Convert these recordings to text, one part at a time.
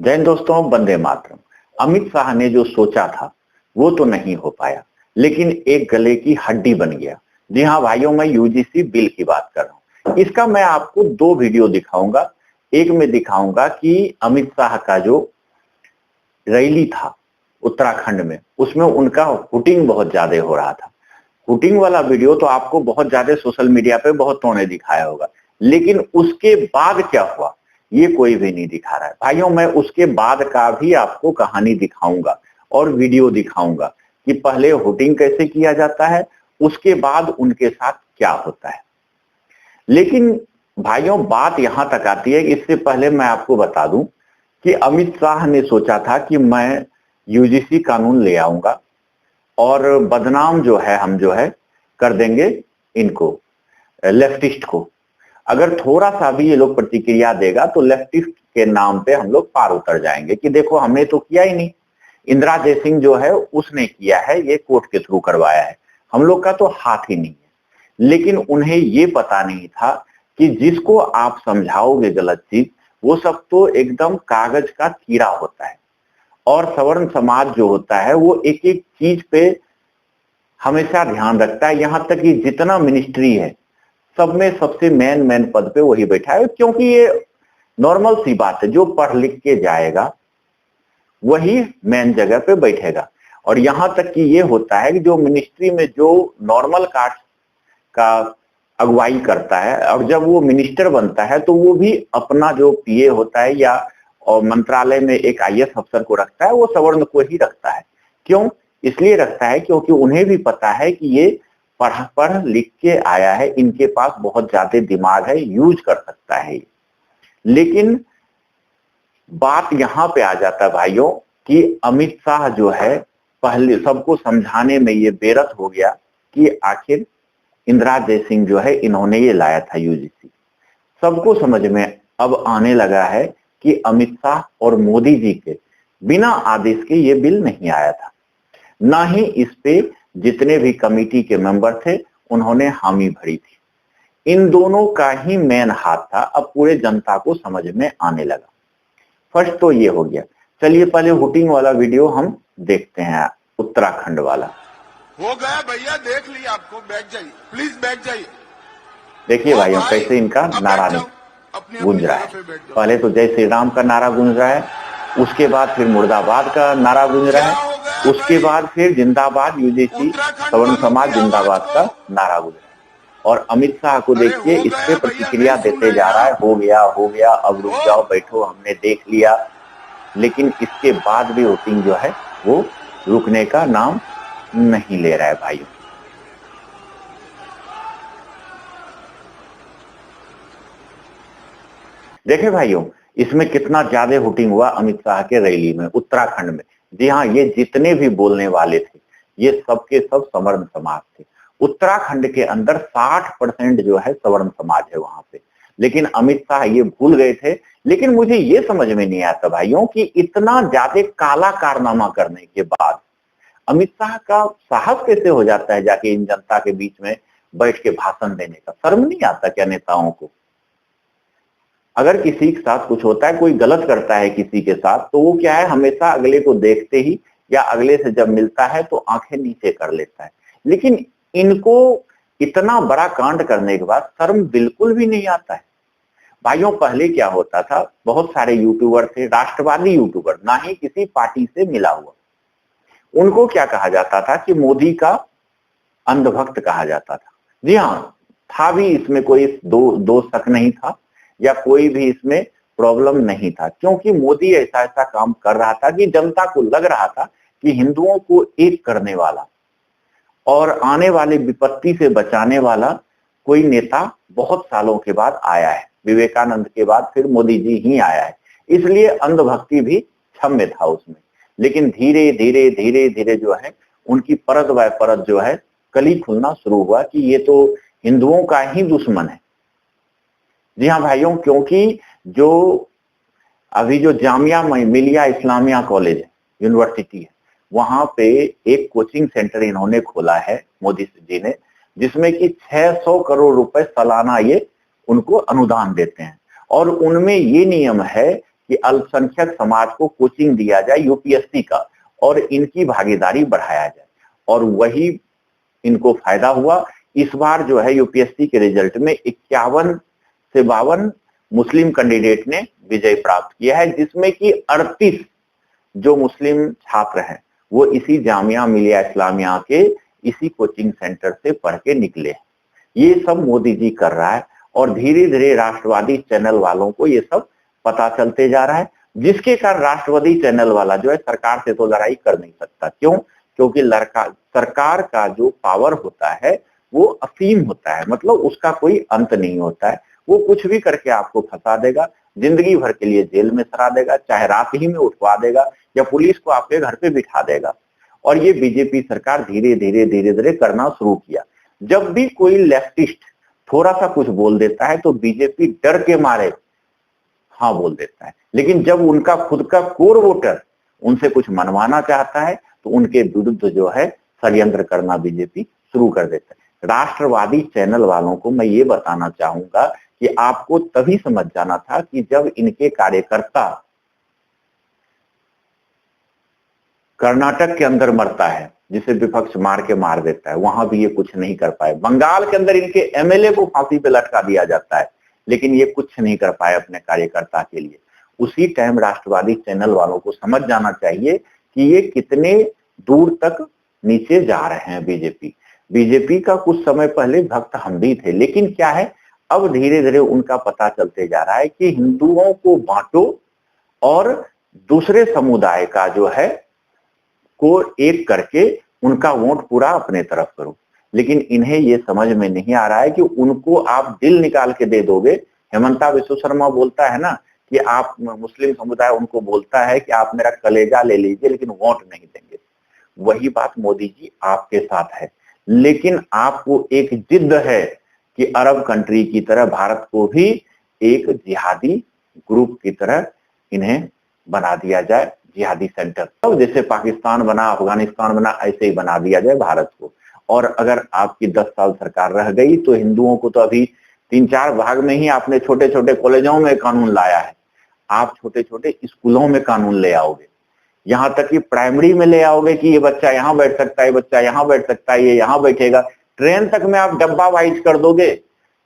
जय हिंद दोस्तों, वंदे मातरम। अमित शाह ने जो सोचा था वो तो नहीं हो पाया, लेकिन एक गले की हड्डी बन गया। जी हाँ भाइयों, मैं यूजीसी बिल की बात कर रहा हूँ। इसका मैं आपको दो वीडियो दिखाऊंगा। एक में दिखाऊंगा कि अमित शाह का जो रैली था उत्तराखंड में, उसमें उनका हुटिंग बहुत ज्यादा हो रहा था। हुटिंग वाला वीडियो तो आपको बहुत ज्यादा सोशल मीडिया पे बहुतों ने दिखाया होगा, लेकिन उसके बाद क्या हुआ ये कोई भी नहीं दिखा रहा है। भाइयों, मैं उसके बाद का भी आपको कहानी दिखाऊंगा और वीडियो दिखाऊंगा कि पहले हुटिंग कैसे किया जाता है, उसके बाद उनके साथ क्या होता है। लेकिन भाइयों, बात यहां तक आती है कि इससे पहले मैं आपको बता दूं कि अमित शाह ने सोचा था कि मैं यूजीसी कानून ले आऊंगा और बदनाम जो है हम जो है कर देंगे इनको, लेफ्टिस्ट को। अगर थोड़ा सा भी ये लोग प्रतिक्रिया देगा तो लेफ्टिस्ट के नाम पे हम लोग पार उतर जाएंगे कि देखो हमने तो किया ही नहीं, इंदिरा जयसिंह जो है उसने किया है, ये कोर्ट के थ्रू करवाया है, हम लोग का तो हाथ ही नहीं है। लेकिन उन्हें ये पता नहीं था कि जिसको आप समझाओगे गलत चीज, वो सब तो एकदम कागज का कीड़ा होता है। और सवर्ण समाज जो होता है वो एक एक चीज पे हमेशा ध्यान रखता है। यहां तक कि जितना मिनिस्ट्री है सब में सबसे मेन पद पे वही बैठा है, क्योंकि ये नॉर्मल सी बात है, जो पढ़ लिख के जाएगा वही मेन जगह पे बैठेगा। और यहां तक कि ये होता है कि जो मिनिस्ट्री में जो नॉर्मल कास्ट का अगुवाई करता है और जब वो मिनिस्टर बनता है तो वो भी अपना जो पीए होता है या और मंत्रालय में एक आईएएस अफसर को रखता है, वो सवर्ण को ही रखता है। क्यों? इसलिए रखता है क्योंकि उन्हें भी पता है कि ये पढ़ लिख के आया है, इनके पास बहुत ज्यादा दिमाग है, यूज कर सकता है। लेकिन बात यहां पे आ जाता है भाइयों कि अमित शाह जो है पहले सबको समझाने में ये बेरत हो गया कि आखिर इंदिरा जयसिंह जो है इन्होंने ये लाया था यूजीसी। सबको समझ में अब आने लगा है कि अमित शाह और मोदी जी के बिना आदेश के ये बिल नहीं आया था, ना ही इस पे जितने भी कमेटी के मेंबर थे उन्होंने हामी भरी थी। इन दोनों का ही मेन हाथ था। अब पूरे जनता को समझ में आने लगा। फर्स्ट तो ये हो गया। चलिए पहले हुटिंग वाला वीडियो हम देखते हैं, उत्तराखंड वाला। हो गया भैया, देख लिया आपको, बैठ जाइए प्लीज, बैठ जाइए। देखिए भाइयों कैसे इनका नारा गूंज रहा है। पहले तो जय श्री राम का नारा गूंज रहा है, उसके बाद फिर मुर्दाबाद का नारा गूंज रहा है, उसके बाद फिर जिंदाबाद यूजीसी सवर्ण समाज जिंदाबाद का नारा गूंज रहा है। और अमित शाह को देखिए इस पे प्रतिक्रिया देते जा रहा है, हो गया, अब रुक जाओ, बैठो, हमने देख लिया। लेकिन इसके बाद भी वोटिंग जो है वो रुकने का नाम नहीं ले रहा है भाइयों। देखे भाइयों, इसमें कितना ज्यादा हुटिंग हुआ अमित शाह के रैली में उत्तराखंड में। जी हाँ, ये जितने भी बोलने वाले थे ये सबके सब सवर्ण समाज थे। उत्तराखंड के अंदर 60% जो है सवर्ण समाज है वहां पे। लेकिन अमित शाह ये भूल गए थे। लेकिन मुझे ये समझ में नहीं आता भाइयों कि इतना ज्यादा काला कारनामा करने के बाद अमित शाह का साहस कैसे हो जाता है जाके इन जनता के बीच में बैठ के भाषण देने का। शर्म नहीं आता क्या नेताओं को? अगर किसी के साथ कुछ होता है, कोई गलत करता है किसी के साथ, तो वो क्या है, हमेशा अगले को देखते ही या अगले से जब मिलता है तो आंखें नीचे कर लेता है। लेकिन इनको इतना बड़ा कांड करने के बाद शर्म बिल्कुल भी नहीं आता है। भाइयों, पहले क्या होता था, बहुत सारे यूट्यूबर थे, राष्ट्रवादी यूट्यूबर, ना ही किसी पार्टी से मिला हुआ। उनको क्या कहा जाता था कि मोदी का अंधभक्त कहा जाता था। जी हाँ, था भी, इसमें कोई दो शक नहीं था या कोई भी इसमें प्रॉब्लम नहीं था, क्योंकि मोदी ऐसा ऐसा काम कर रहा था कि जनता को लग रहा था कि हिंदुओं को एक करने वाला और आने वाले विपत्ति से बचाने वाला कोई नेता बहुत सालों के बाद आया है। विवेकानंद के बाद फिर मोदी जी ही आया है, इसलिए अंधभक्ति भी क्षम्य था उसमें। लेकिन धीरे धीरे धीरे धीरे जो है उनकी परत व परत जो है कली खुलना शुरू हुआ कि ये तो हिंदुओं का ही दुश्मन है। जी हाँ भाइयों, क्योंकि जो अभी जो जामिया मिलिया इस्लामिया कॉलेज है, यूनिवर्सिटी है, वहां पे एक कोचिंग सेंटर इन्होंने खोला है मोदी जी ने, जिसमें कि 600 करोड़ रुपए सालाना ये उनको अनुदान देते हैं। और उनमें ये नियम है कि अल्पसंख्यक समाज को कोचिंग दिया जाए यूपीएससी का और इनकी भागीदारी बढ़ाया जाए, और वही इनको फायदा हुआ। इस बार जो है यूपीएससी के रिजल्ट में 51 से 52 मुस्लिम कैंडिडेट ने विजय प्राप्त किया है, जिसमें कि 38 जो मुस्लिम छात्र हैं वो इसी जामिया मिलिया इस्लामिया के इसी कोचिंग सेंटर से पढ़ के निकले। ये सब मोदी जी कर रहा है और धीरे धीरे राष्ट्रवादी चैनल वालों को ये सब पता चलते जा रहा है, जिसके कारण राष्ट्रवादी चैनल वाला जो है सरकार से तो लड़ाई कर नहीं सकता। क्यों? क्योंकि सरकार का जो पावर होता है वो असीम होता है, मतलब उसका कोई अंत नहीं होता है। वो कुछ भी करके आपको फंसा देगा, जिंदगी भर के लिए जेल में सरा देगा, चाहे रात ही में उठवा देगा या पुलिस को आपके घर पे बिठा देगा। और ये बीजेपी सरकार धीरे धीरे करना शुरू किया। जब भी कोई लेफ्टिस्ट थोड़ा सा कुछ बोल देता है तो बीजेपी डर के मारे हाँ बोल देता है, लेकिन जब उनका खुद का कोर वोटर उनसे कुछ मनवाना चाहता है तो उनके विरुद्ध जो है षड्यंत्र करना बीजेपी शुरू कर देता है। राष्ट्रवादी चैनल वालों को मैं ये बताना चाहूंगा कि आपको तभी समझ जाना था कि जब इनके कार्यकर्ता कर्नाटक के अंदर मरता है, जिसे विपक्ष मार के मार देता है, वहां भी ये कुछ नहीं कर पाए। बंगाल के अंदर इनके एमएलए को फांसी पे लटका दिया जाता है, लेकिन ये कुछ नहीं कर पाए अपने कार्यकर्ता के लिए। उसी टाइम राष्ट्रवादी चैनल वालों को समझ जाना चाहिए कि ये कितने दूर तक नीचे जा रहे हैं। बीजेपी का कुछ समय पहले भक्त हम भी थे, लेकिन क्या है अब धीरे धीरे उनका पता चलते जा रहा है कि हिंदुओं को बांटो और दूसरे समुदाय का जो है को एक करके उनका वोट पूरा अपने तरफ करो। लेकिन इन्हें ये समझ में नहीं आ रहा है कि उनको आप दिल निकाल के दे दोगे। हेमंता विश्व शर्मा बोलता है ना कि आप मुस्लिम समुदाय उनको बोलता है कि आप मेरा कलेजा ले लीजिए लेकिन वोट नहीं देंगे। वही बात मोदी जी आपके साथ है, लेकिन आपको एक जिद है कि अरब कंट्री की तरह भारत को भी एक जिहादी ग्रुप की तरह इन्हें बना दिया जाए, जिहादी सेंटर। अब जैसे पाकिस्तान बना, अफगानिस्तान बना, ऐसे ही बना दिया जाए भारत को। और अगर आपकी 10 साल सरकार रह गई तो हिंदुओं को तो अभी 3-4 भाग में ही आपने छोटे छोटे कॉलेजों में कानून लाया है, आप छोटे छोटे स्कूलों में कानून ले आओगे, यहाँ तक कि प्राइमरी में ले आओगे कि ये बच्चा यहाँ बैठ सकता है, ये बच्चा यहाँ बैठ सकता है, ये यहाँ बैठेगा। ट्रेन तक में आप डब्बा वाइज कर दोगे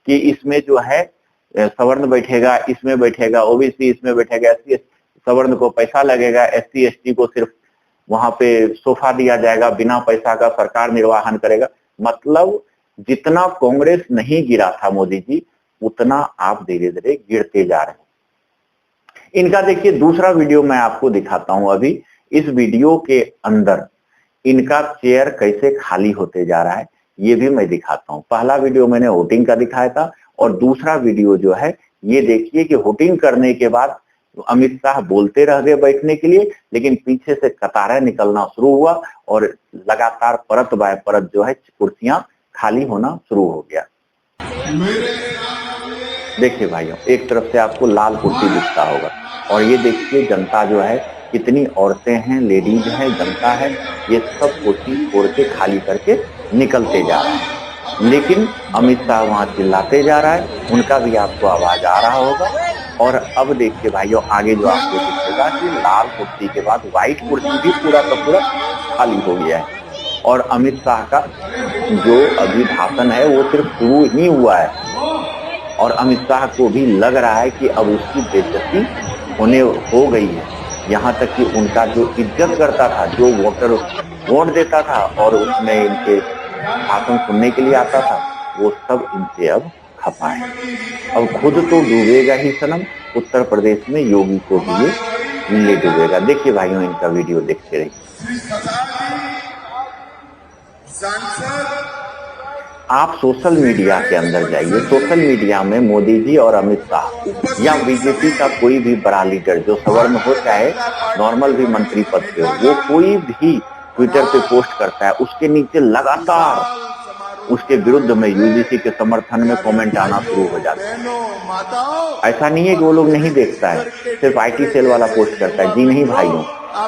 कि इसमें जो है सवर्ण बैठेगा, इसमें बैठेगा ओबीसी, इसमें बैठेगा एससी, सवर्ण को पैसा लगेगा, एससी एसटी को सिर्फ वहां पे सोफा दिया जाएगा, बिना पैसा का सरकार निर्वाहन करेगा। मतलब जितना कांग्रेस नहीं गिरा था मोदी जी, उतना आप धीरे धीरे गिरते जा रहे हैं। इनका देखिए दूसरा वीडियो मैं आपको दिखाता हूं। अभी इस वीडियो के अंदर इनका चेयर कैसे खाली होते जा रहा है ये भी मैं दिखाता हूं। पहला वीडियो मैंने वोटिंग का दिखाया था और दूसरा वीडियो जो है ये देखिए कि वोटिंग करने के बाद अमित शाह बोलते रह गए बैठने के लिए, लेकिन पीछे से कतारें निकलना शुरू हुआ और लगातार परत बाय परत जो है कुर्सियां खाली होना शुरू हो गया। देखिए भाइयों, एक तरफ से आपको लाल कुर्सी दिखता होगा और ये देखिए जनता जो है, कितनी औरतें हैं, लेडीज हैं, जनता है, ये सब कुर्सी छोड़ के खाली करके निकलते जा रहे हैं। लेकिन अमित शाह वहां चिल्लाते जा रहा है, उनका भी आपको आवाज आ रहा होगा। और अब देखिए भाइयों, आगे जो आपको दिखेगा कि लाल कुर्सी के बाद व्हाइट कुर्सी भी पूरा का पूरा खाली हो गया है। और अमित शाह का जो अभी भाषण है वो सिर्फ शुरू ही हुआ है और अमित शाह को भी लग रहा है कि अब उसकी बेइज्जती होने हो गई है। यहाँ तक कि उनका जो इज्जत करता था, जो वोटर वोट देता था और उसमें इनके भाषण सुनने के लिए आता था, वो सब इनसे अब खपा है। अब खुद तो डूबेगा ही सनम, उत्तर प्रदेश में योगी को भी ये ले डूबेगा। देखिए भाइयों, इनका वीडियो देखते रहिए। आप सोशल मीडिया के अंदर जाइए, सोशल मीडिया में मोदी जी और अमित शाह या बीजेपी का कोई भी बड़ा लीडर जो सवर्ण हो चाहे नॉर्मल भी मंत्री पद पे हो, वो कोई भी ट्विटर पे पोस्ट करता है, उसके नीचे लगातार उसके विरुद्ध में यूजीसी के समर्थन में कमेंट आना शुरू हो जाता है। ऐसा नहीं है कि वो लोग नहीं देखता है, सिर्फ आईटी सेल वाला पोस्ट करता है। जी नहीं भाइयों,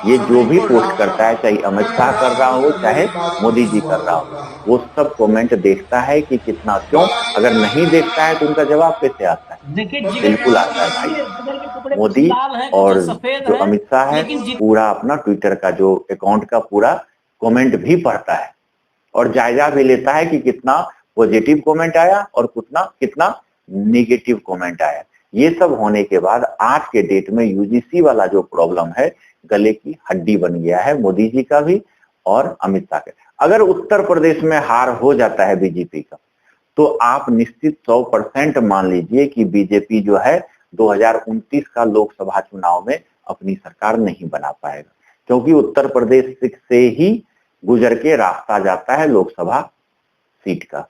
ये जो भी पोस्ट करता है, चाहे अमित शाह कर रहा हो चाहे मोदी जी कर रहा हो, वो सब कमेंट देखता है कि कितना क्यों। अगर नहीं देखता है तो उनका जवाब कैसे आता है? देखिए जिगर बिल्कुल आता है भाई। जिगर के टुकड़े कुछ मोदी लाल हैं, और कुछ सफेद जो हैं, अमित शाह है लेकिन पूरा अपना ट्विटर का जो अकाउंट का पूरा कमेंट भी पढ़ता है और जायजा भी लेता है कि कितना पॉजिटिव कमेंट आया और कितना कितना निगेटिव कमेंट आया। ये सब होने के बाद आज के डेट में यूजीसी वाला जो प्रॉब्लम है गले की हड्डी बन गया है मोदी जी का भी और अमित शाह का। अगर उत्तर प्रदेश में हार हो जाता है बीजेपी का तो आप निश्चित 100% मान लीजिए कि बीजेपी जो है 2029 का लोकसभा चुनाव में अपनी सरकार नहीं बना पाएगा, क्योंकि उत्तर प्रदेश से ही गुजर के रास्ता जाता है लोकसभा सीट का।